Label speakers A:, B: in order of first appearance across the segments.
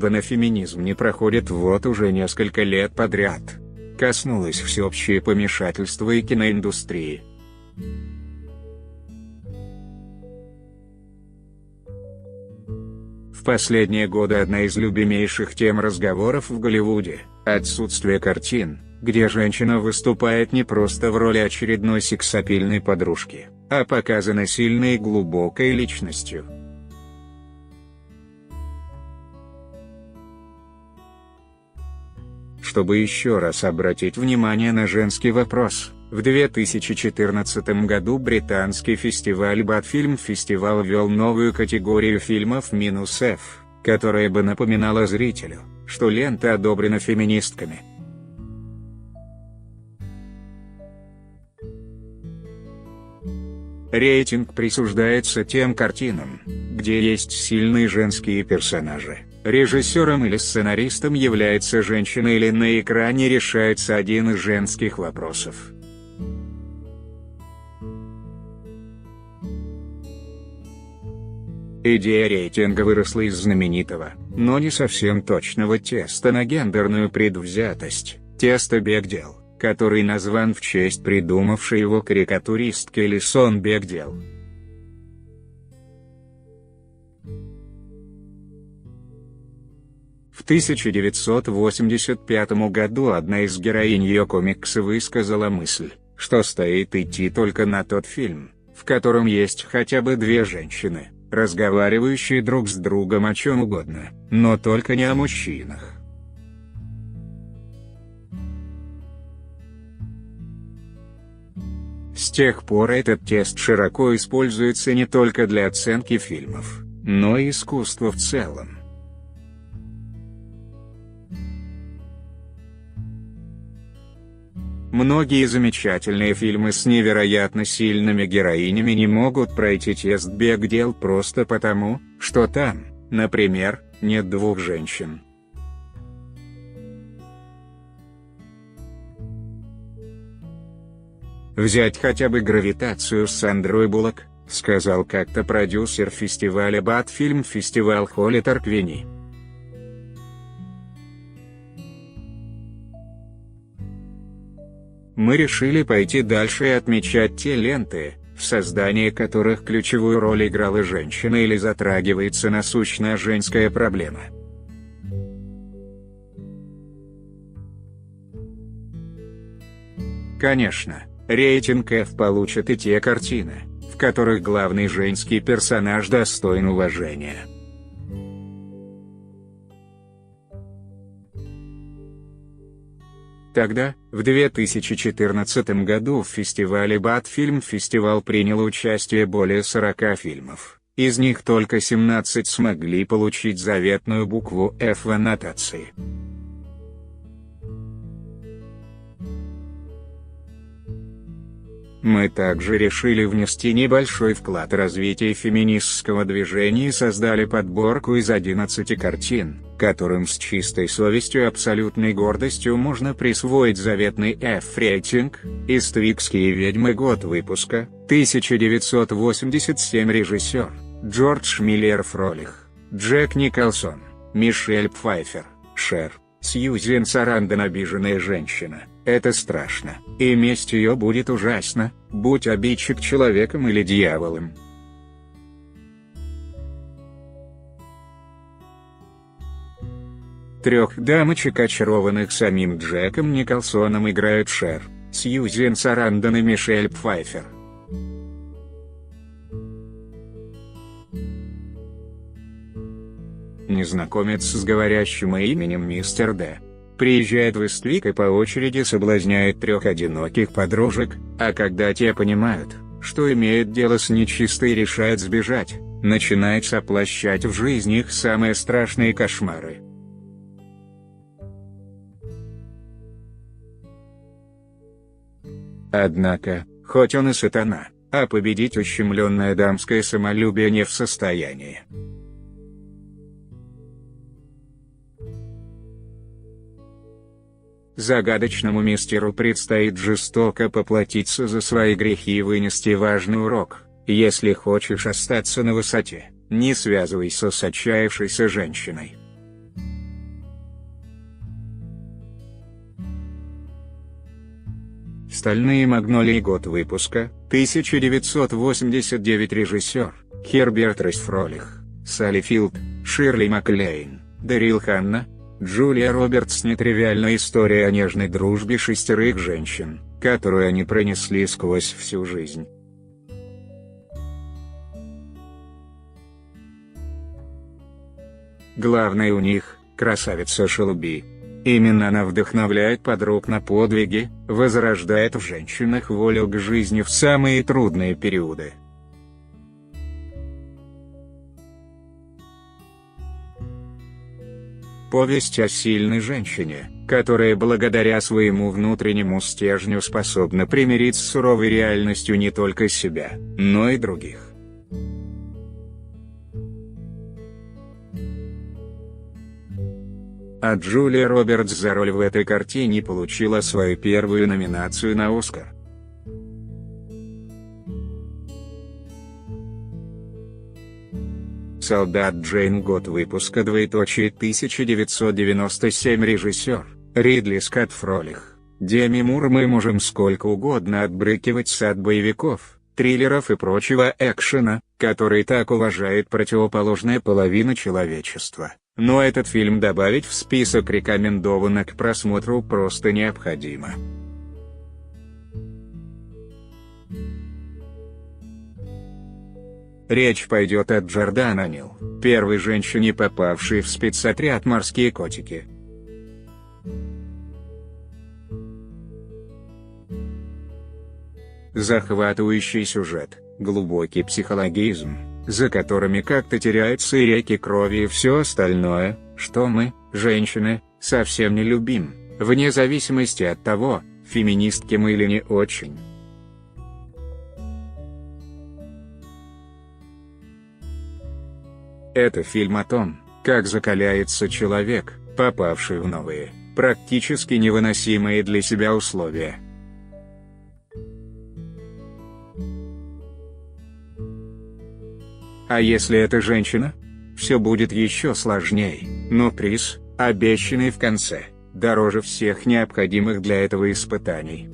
A: мода на феминизм не проходит вот уже несколько лет подряд. Коснулось всеобщее помешательство и киноиндустрии. В последние годы одна из любимейших тем разговоров в Голливуде – отсутствие картин, где женщина выступает не просто в роли очередной сексапильной подружки, а показана сильной и глубокой личностью. Чтобы еще раз обратить внимание на женский вопрос, в 2014 году британский фестиваль Батфильм Фестивал ввел новую категорию фильмов "-F", которая бы напоминала зрителю, что лента одобрена феминистками. Рейтинг присуждается тем картинам, где есть сильные женские персонажи. Режиссером или сценаристом является женщина или на экране решается один из женских вопросов. Идея рейтинга выросла из знаменитого, но не совсем точного теста на гендерную предвзятость, теста Бекдел, который назван в честь придумавшей его карикатуристки Элисон Бекдел. В 1985 году одна из героинь ее комикса высказала мысль, что стоит идти только на тот фильм, в котором есть хотя бы две женщины, разговаривающие друг с другом о чем угодно, но только не о мужчинах. С тех пор этот тест широко используется не только для оценки фильмов, но и искусства в целом. Многие замечательные фильмы с невероятно сильными героинями не могут пройти тест Бекдел просто потому, что там, например, нет двух женщин. «Взять хотя бы «Гравитацию» с Сандрой Буллок», — сказал как-то продюсер фестиваля Батфильм Фестивал Холли Тарквини. Мы решили пойти дальше и отмечать те ленты, в создании которых ключевую роль играла женщина или затрагивается насущная женская проблема. Конечно, рейтинг F получат и те картины, в которых главный женский персонаж достоин уважения. Тогда, в 2014 году в фестивале Батфильм Фестивал приняло участие более 40 фильмов, из них только 17 смогли получить заветную букву F в аннотации. Мы также решили внести небольшой вклад в развитие феминистского движения и создали подборку из 11 картин, которым с чистой совестью и абсолютной гордостью можно присвоить заветный F-рейтинг. «Иствикские ведьмы», год выпуска, 1987, режиссер, Джордж Миллер Фролих, Джек Николсон, Мишель Пфайффер, Шер, Сьюзен Сарандон. Обиженная женщина – это страшно, и месть ее будет ужасна, будь обидчик человеком или дьяволом. Трех дамочек, очарованных самим Джеком Николсоном, играют Шер, Сьюзен Сарандон и Мишель Пфайффер. Незнакомец с говорящим именем Мистер Д. приезжает в Иствик и по очереди соблазняет трех одиноких подружек, а когда те понимают, что имеют дело с нечистой и решают сбежать, начинает воплощать в жизнь их самые страшные кошмары. Однако, хоть он и сатана, а победить ущемленное дамское самолюбие не в состоянии. Загадочному мистеру предстоит жестоко поплатиться за свои грехи и вынести важный урок: если хочешь остаться на высоте, не связывайся с отчаявшейся женщиной. «Стальные магнолии», год выпуска 1989, режиссер Херберт Рейс Фролих, Салли Филд, Ширли Маклейн, Дэрил Ханна, Джулия Робертс. Нетривиальная история о нежной дружбе 6 женщин, которую они пронесли сквозь всю жизнь. Главное у них – красавица Шелби. Именно она вдохновляет подруг на подвиги, возрождает в женщинах волю к жизни в самые трудные периоды. Повесть о сильной женщине, которая благодаря своему внутреннему стержню способна примирить с суровой реальностью не только себя, но и других. А Джулия Робертс за роль в этой картине получила свою первую номинацию на «Оскар». «Солдат Джейн», год выпуска 1997, режиссер Ридли Скотт Фролих, Деми Мур. Мы можем сколько угодно отбрыкиваться от боевиков, триллеров и прочего экшена, который так уважает противоположная половина человечества, но этот фильм добавить в список рекомендованных к просмотру просто необходимо. Речь пойдет о Джордан Анил, первой женщине, попавшей в спецотряд «Морские котики». Захватывающий сюжет, глубокий психологизм, за которыми как-то теряются и реки крови и все остальное, что мы, женщины, совсем не любим, вне зависимости от того, феминистки мы или не очень. Это фильм о том, как закаляется человек, попавший в новые, практически невыносимые для себя условия. А если это женщина? Все будет еще сложней, но приз, обещанный в конце, дороже всех необходимых для этого испытаний.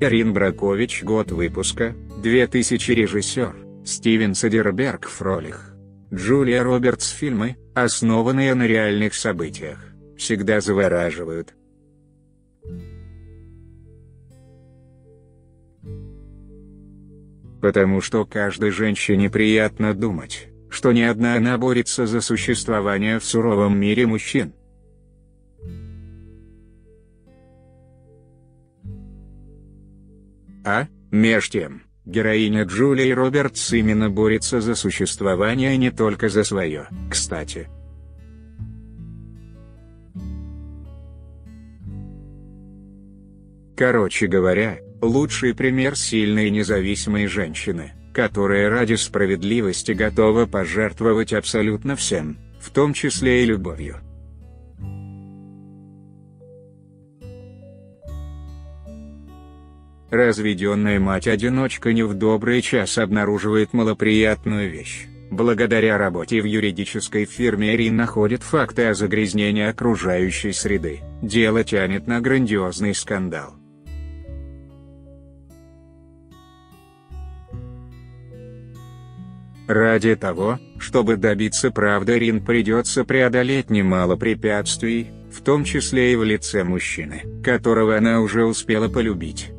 A: Эрин Бракович, год выпуска 2000, режиссер Стивен Содерберг Фролих, Джулия Робертс. Фильмы, основанные на реальных событиях, всегда завораживают. Потому что каждой женщине приятно думать, что не одна она борется за существование в суровом мире мужчин. Меж тем, героиня Джулии Робертс именно борется за существование, не только за свое, кстати. Короче говоря, лучший пример сильной независимой женщины, которая ради справедливости готова пожертвовать абсолютно всем, в том числе и любовью. Разведенная мать-одиночка не в добрый час обнаруживает малоприятную вещь. Благодаря работе в юридической фирме Эрин находит факты о загрязнении окружающей среды. Дело тянет на грандиозный скандал. Ради того, чтобы добиться правды, Эрин придется преодолеть немало препятствий, в том числе и в лице мужчины, которого она уже успела полюбить.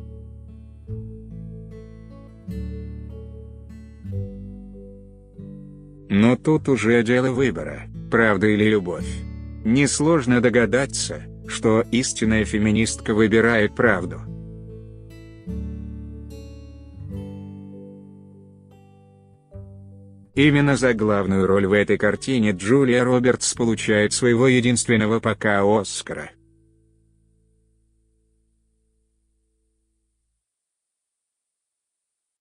A: Но тут уже дело выбора, правда или любовь. Несложно догадаться, что истинная феминистка выбирает правду. Именно за главную роль в этой картине Джулия Робертс получает своего единственного пока Оскара.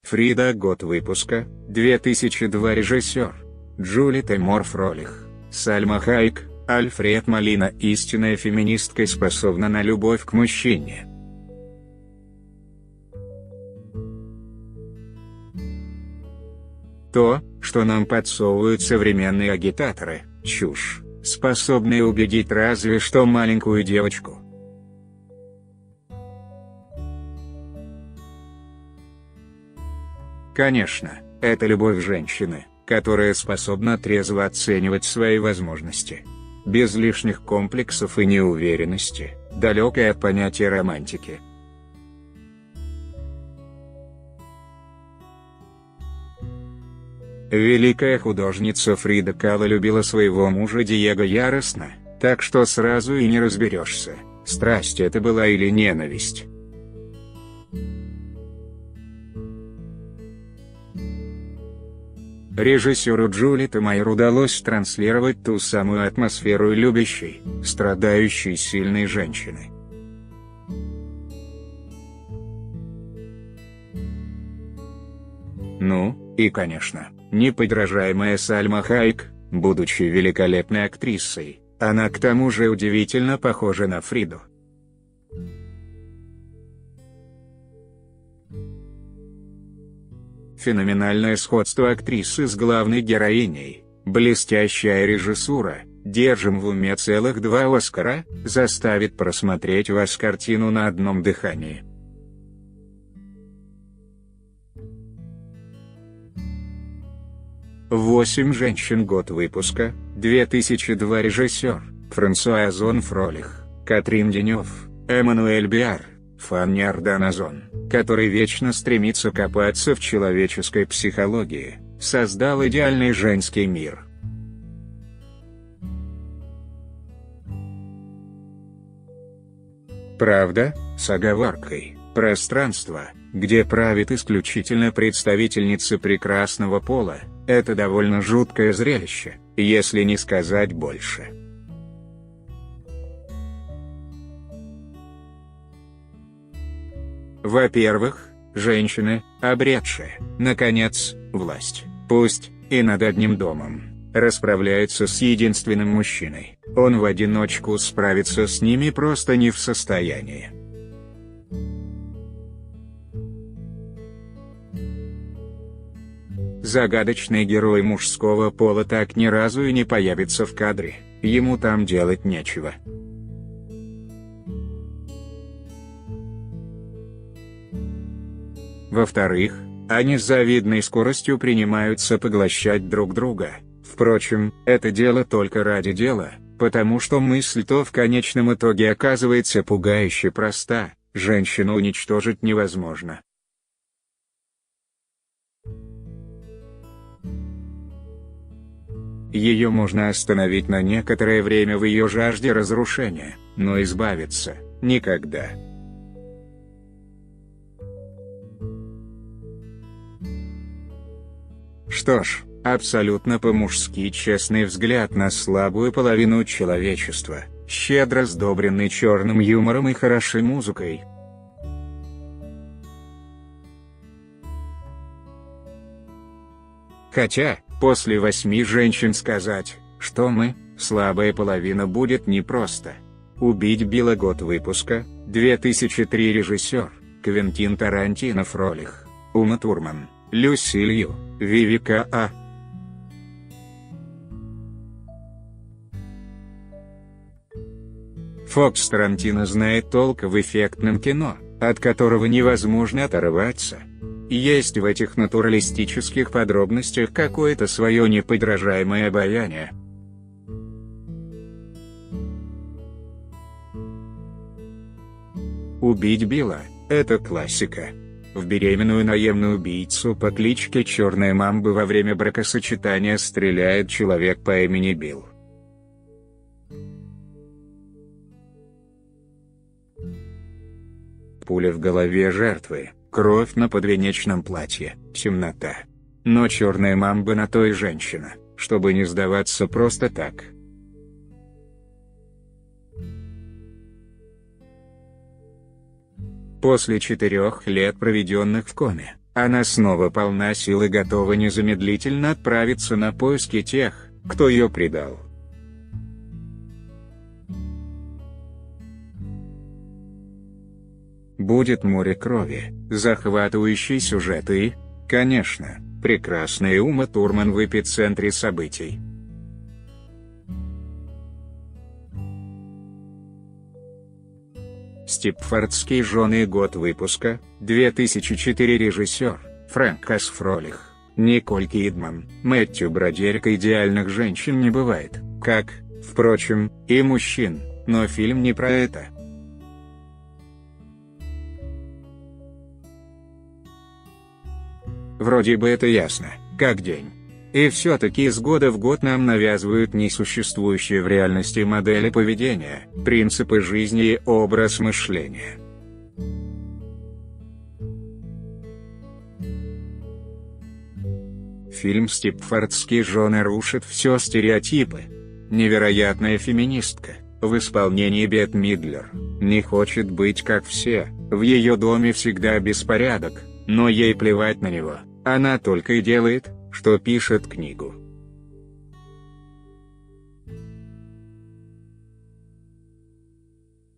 A: Фрида, год выпуска 2002, режиссер Джули Теймор Фролих, Сальма Хайек, Альфред Молина. Истинная феминистка способна на любовь к мужчине. То, что нам подсовывают современные агитаторы, чушь. способные убедить разве что маленькую девочку. Конечно, это любовь женщины, которая способна трезво оценивать свои возможности. Без лишних комплексов и неуверенности, далекая от понятия романтики. Великая художница Фрида Кало любила своего мужа Диего яростно, так что сразу и не разберешься, страсть это была или ненависть. Режиссеру Джули Тамайер удалось транслировать ту самую атмосферу любящей, страдающей сильной женщины. Ну, и конечно, неподражаемая Сальма Хайек, будучи великолепной актрисой, она к тому же удивительно похожа на Фриду. Феноменальное сходство актрисы с главной героиней, блестящая режиссура, держим в уме целых 2 Оскара, заставит просмотреть вас картину на одном дыхании. «8 женщин. Год выпуска», 2002. Режиссер: Франсуа Фролих, Катрин Денев, Эммануэль Биар, Фанни Арденазон, который вечно стремится копаться в человеческой психологии, создал идеальный женский мир. Правда, с оговоркой, пространство, где правит исключительно представительница прекрасного пола, это довольно жуткое зрелище, если не сказать больше. Во-первых, женщины, обретшие, наконец, власть, пусть и над одним домом, расправляются с единственным мужчиной, он в одиночку справиться с ними просто не в состоянии. Загадочный герой мужского пола так ни разу и не появится в кадре, ему там делать нечего. Во-вторых, они с завидной скоростью принимаются поглощать друг друга. Впрочем, это дело только ради дела, потому что мысль-то в конечном итоге оказывается пугающе проста: женщину уничтожить невозможно. Ее можно остановить на некоторое время в ее жажде разрушения, но избавиться – никогда. Что ж, абсолютно по-мужски честный взгляд на слабую половину человечества, щедро сдобренный черным юмором и хорошей музыкой. Хотя, после 8 женщин сказать, что мы, слабая половина, будет непросто. «Убить Билла». Год выпуска, 2003. Режиссер: Квентин Тарантино. Фролих, Ума Турман, Люси Лью, Вивека А. Фокс. Тарантино знает толк в эффектном кино, от которого невозможно оторваться. Есть в этих натуралистических подробностях какое-то свое неподражаемое обаяние. «Убить Билла» — это классика. В беременную наемную убийцу по кличке Черная Мамба во время бракосочетания стреляет человек по имени Билл. Пуля в голове жертвы, кровь на подвенечном платье, темнота. Но Черная Мамба на то и женщина, чтобы не сдаваться просто так. После 4 лет, проведенных в коме, она снова полна сил и готова незамедлительно отправиться на поиски тех, кто ее предал. Будет море крови, захватывающий сюжет и, конечно, прекрасная Ума Турман в эпицентре событий. Степфордские жены. Год выпуска, 2004. Режиссер, Фрэнк С. Фролих, Николь Кидман, Мэтью Бродерик. Идеальных женщин не бывает, как, впрочем, и мужчин, но фильм не про это. Вроде бы это ясно, как день. И все-таки из года в год нам навязывают несуществующие в реальности модели поведения, принципы жизни и образ мышления. Фильм «Степфордские жены» рушит все стереотипы. Невероятная феминистка, в исполнении Бетт Мидлер, не хочет быть как все, в ее доме всегда беспорядок, но ей плевать на него, она только и делает, что пишет книгу.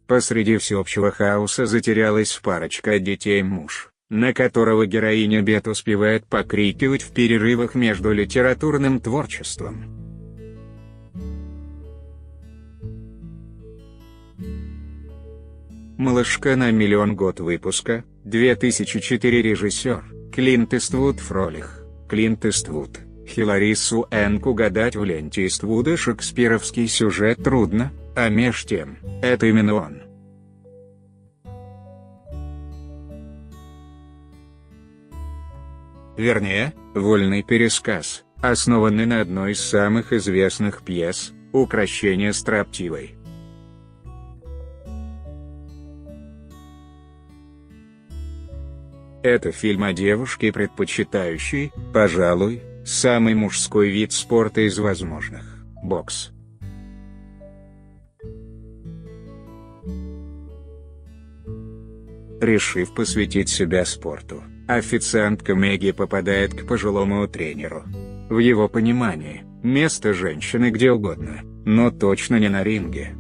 A: Посреди всеобщего хаоса затерялась парочка детей. Муж, на которого героиня Бет успевает покрикивать в перерывах между литературным творчеством. «Малышка на миллион». Год выпуска, 2004. Режиссер, Клинт Иствуд. Фролих, Клинт Иствуд, Хилари Суэнк. Угадать в ленте Иствуда шекспировский сюжет трудно, а меж тем, это именно он. Вернее, вольный пересказ, основанный на одной из самых известных пьес «Укрощение строптивой». Это фильм о девушке, предпочитающей, пожалуй, самый мужской вид спорта из возможных – бокс. Решив посвятить себя спорту, официантка Мэгги попадает к пожилому тренеру. В его понимании, место женщины где угодно, но точно не на ринге.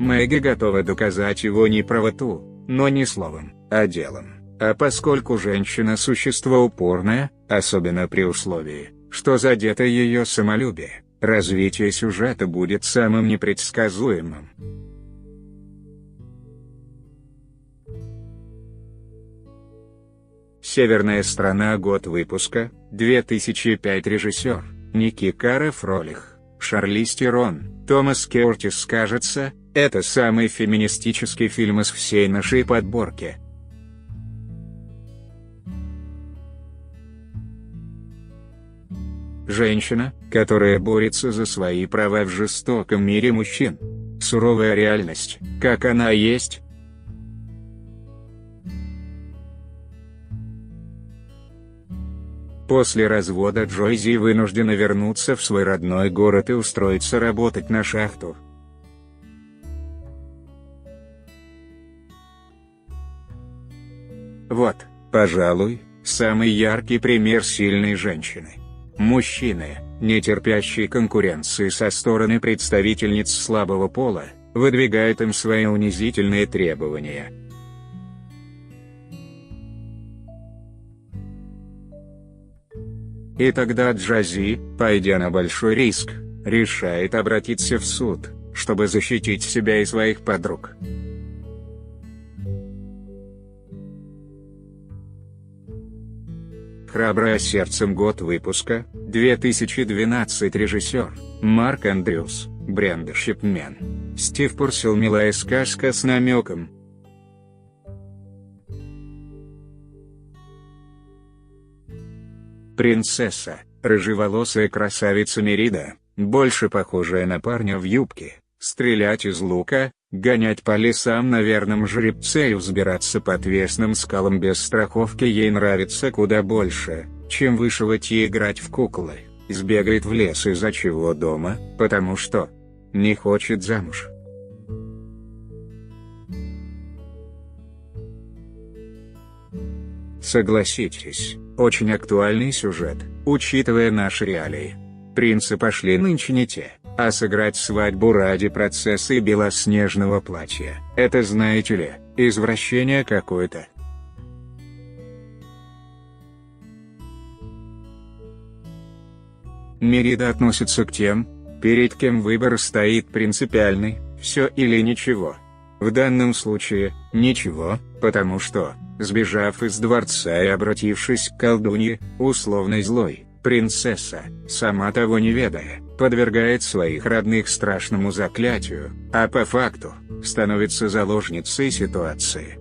A: Мэгги готова доказать его неправоту, но не словом, а делом. А поскольку женщина – существо упорное, особенно при условии, что задето ее самолюбие, развитие сюжета будет самым непредсказуемым. «Северная страна». Год выпуска, 2005. Режиссер, Ники Кара. Фролих, Шарлиз Терон, Томас Кёртис. Кажется, это самый феминистический фильм из всей нашей подборки. Женщина, которая борется за свои права в жестоком мире мужчин. Суровая реальность, как она есть. После развода Джойзи вынуждена вернуться в свой родной город и устроиться работать на шахту. Вот, пожалуй, самый яркий пример сильной женщины. Мужчины, не терпящие конкуренции со стороны представительниц слабого пола, выдвигают им свои унизительные требования. И тогда Джози, пойдя на большой риск, решает обратиться в суд, чтобы защитить себя и своих подруг. «Храбрая сердцем». Год выпуска, 2012. Режиссер, Марк Эндрюс, Бренда Шипмен, Стив Пурселл. Милая сказка с намеком. Принцесса, рыжеволосая красавица Мерида, больше похожая на парня в юбке, стрелять из лука, гонять по лесам на верном жеребце и взбираться по отвесным скалам без страховки ей нравится куда больше, чем вышивать и играть в куклы. Сбегает в лес из-за чего дома, потому что не хочет замуж. Согласитесь, очень актуальный сюжет, учитывая наши реалии. Принцы пошли нынче не те, а сыграть свадьбу ради процесса и белоснежного платья – это, знаете ли, извращение какое-то. Мерида относится к тем, перед кем выбор стоит принципиальный: все или ничего. В данном случае – ничего, потому что, сбежав из дворца и обратившись к колдунье, условно злой, принцесса, сама того не ведая, подвергает своих родных страшному заклятию, а по факту, становится заложницей ситуации.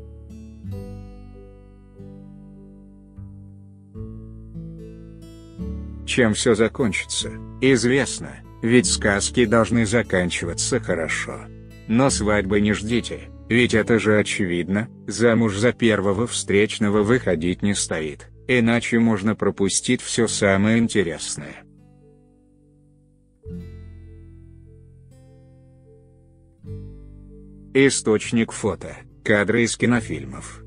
A: Чем все закончится, известно, ведь сказки должны заканчиваться хорошо. Но свадьбы не ждите, ведь это же очевидно, замуж за первого встречного выходить не стоит, иначе можно пропустить все самое интересное. Источник фото, кадры из кинофильмов.